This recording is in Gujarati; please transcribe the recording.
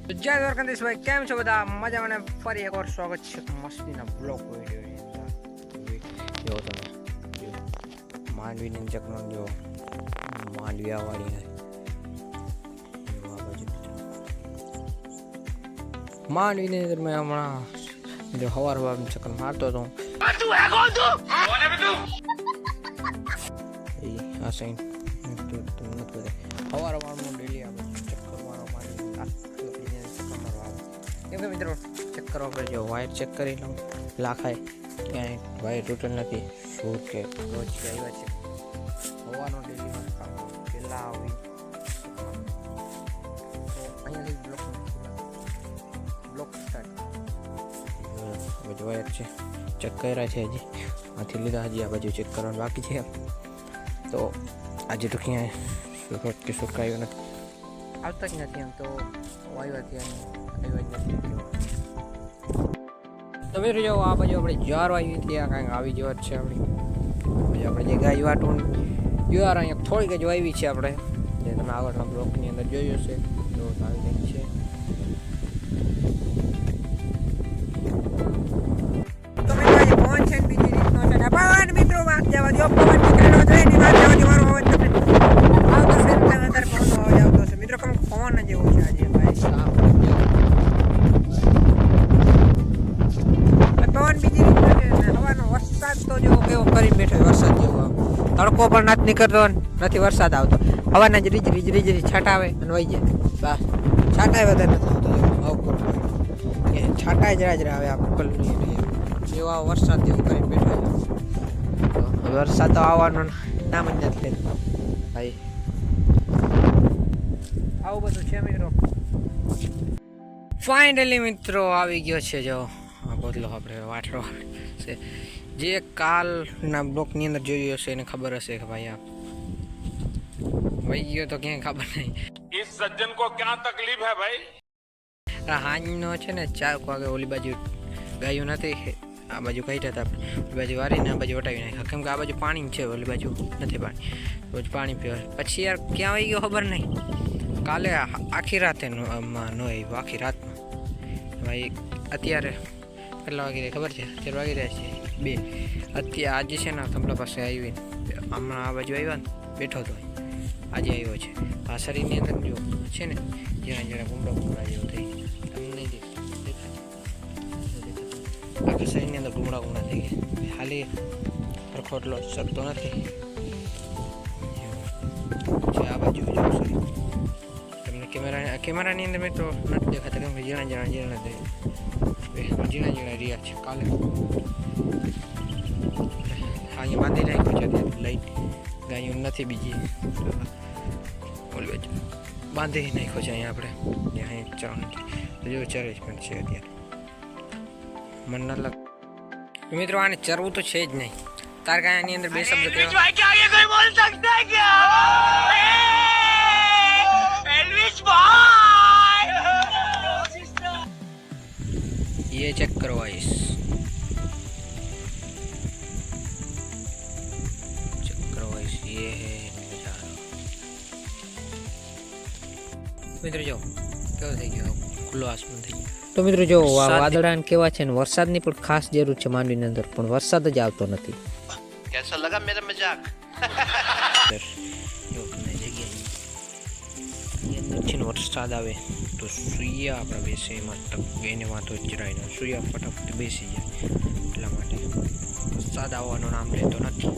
જય દ્વારકાધીશ ભાઈ, કેમ છો બધા? મજા મને ફરી એકવાર સ્વાગત છે મસ્તીના બ્લોગ વિડીયોની અંદર. જો તમે માંડવીની ચકનો જો માંડવી આવવાની માંડવીની અંદર મેં હમણાં જો સવાર ચક્કર મારતો હતો. આ સાઈન સવારમાં ડેલી આવે ચક્કર મારવા કેમ કે મિત્રો ચેક કરવા પડે. જો વાયર ચેક કરી લઉં, લાખાય ક્યાંય વાયર તૂટેલ નથી, શું કે રોજ આવ્યા છે હવાનો ડેલીમાં કામ પહેલાં આવી અહીંયાથી બ્લોક સ્ટાર્ટ બધું વાયર છે ચેક કર્યા છે. હજી આથી લીધા, હજી આ બાજુ ચેક કરવાનું બાકી છે. તો આજે તો ક્યાંય કે સુકાયું નથી, આવતા જ નથી. એમ તો વાયવાથી આવ્યા જ નથી. તો મિત્રો જો આ બાજુ આપણે જ્વાર આવી હતી, આ કાંઈક આવી જવા જ છે આપણી. આપણે જે ગાય વાટું જ્વાર અહીંયા થોડીક જ વાવી છે આપણે, જે તમે આગળના બ્લોકની અંદર જોયું હશે. તો આવી કંઈક છે. તો મિત્રો આજે પવન છે બીજી રીતનો છે. પવન મિત્રો વાત જવા દો, પવન નીકળ્યો છે એની વાત જવા દો. મારો અવાજ તમને આવતો છે, અંદર પવનનો અવાજ આવતો છે મિત્રો. કેમ પવન જ એવો છે આજે ભાઈ સાહેબ. પવન બીજી રીતનો છે. હવાનો વરસાદ તો જો કેવો કરી બેઠો, વરસાદ જેવો તડકો પણ નથી નીકળતો, નથી વરસાદ આવતો. હવાના જ રીજ છાંટાવે અને વહી જાય. બસ છાંટાય વધારે નથી આવતો, છાંટાય જ આવે આ કલની જેવા વરસાદ જેવું કરી બેઠો. વરસાદ તો આવવાનો નામ જ નથી લેતો ભાઈ. આવું બધું છે મિત્રો. ફાઇનલી મિત્રો આવી ગયો છે જો બદલો આપણે વાટલો છે. જે કાલના બ્લોકની અંદર જોયું હશે એને ખબર હશે કે ભાઈ આ વહી ગયો તો ક્યાંય ખબર નહીં. इस सज्जन को क्या तकलीफ है भाई? હાંજનો છે ને 4 વાગે ઓલી બાજુ ગાયું નથી, આ બાજુ કાઢ્યા હતા આપણે. ઓલી બાજુ વારીને આ બાજુ વટાવી નાખ્યા, કેમ કે આ બાજુ પાણી છે, ઓલી બાજુ નથી પાણી. રોજ પાણી પીવા પછી યાર ક્યાં આવી ગયો ખબર નહીં. કાલે આખી રાતે ન આવ્યું, આખી રાતમાં ભાઈ. અત્યારે કેટલા વાગી રહ્યા ખબર છે? 4 વાગી રહ્યા છે 2. અત્યારે આજે છે ને થંભલા પાસે આવી, હમણાં આ બાજુ આવ્યા ને બેઠો હતો, આજે આવ્યો છે. આ શરીરની અંદર જો છે ને જરા ગુમડા જેવું થઈ તમને દેખાય. આખા શરીરની અંદર ગુમડા થઈ ગયા. હાલી સરખો એટલો શકતો નથી. આ બાજુ જો શરીર તમને કેમેરાની અંદર મેં તો નથી દેખાતા, કેમ કે ઝીણા રહ્યા છે. કાલે અહીંયા બાંધી નાખ્યું છે લાઈટ, ગાયું નથી બીજી ઓલી બાજુ બાંધી નાખ્યો છે. અહીંયા આપણે અહીંયા ચાણ જો ચરેજમેન્ટ છે અત્યારે. મન ન લાગ મિત્રો, આને ચરવું તો છે જ નહીં. તાર કાંઈ આની અંદર બે શબ્દ ये चेक करवाइस ये है नजारा. મિત્રો જો કેવો થઈ ગયો, ખુલ્લો આસમાન થઈ ગયો. તો મિત્રો જો વાદળાને કેવા છે ને વરસાદની પણ ખાસ જરૂર છે માંડવીની અંદર, પણ વરસાદ જ આવતો નથી. कैसा लगा मेरा मजाक? જો તમને જગ્યાએ અંદર છે ને વરસાદ આવે તો સૂર્ય આપણે બેસે એમાં એને વાંધો જરાય ને સૂર્ય ફટાફટ બેસી જાય. એટલા માટે વરસાદ આવવાનું નામ લેતો નથી.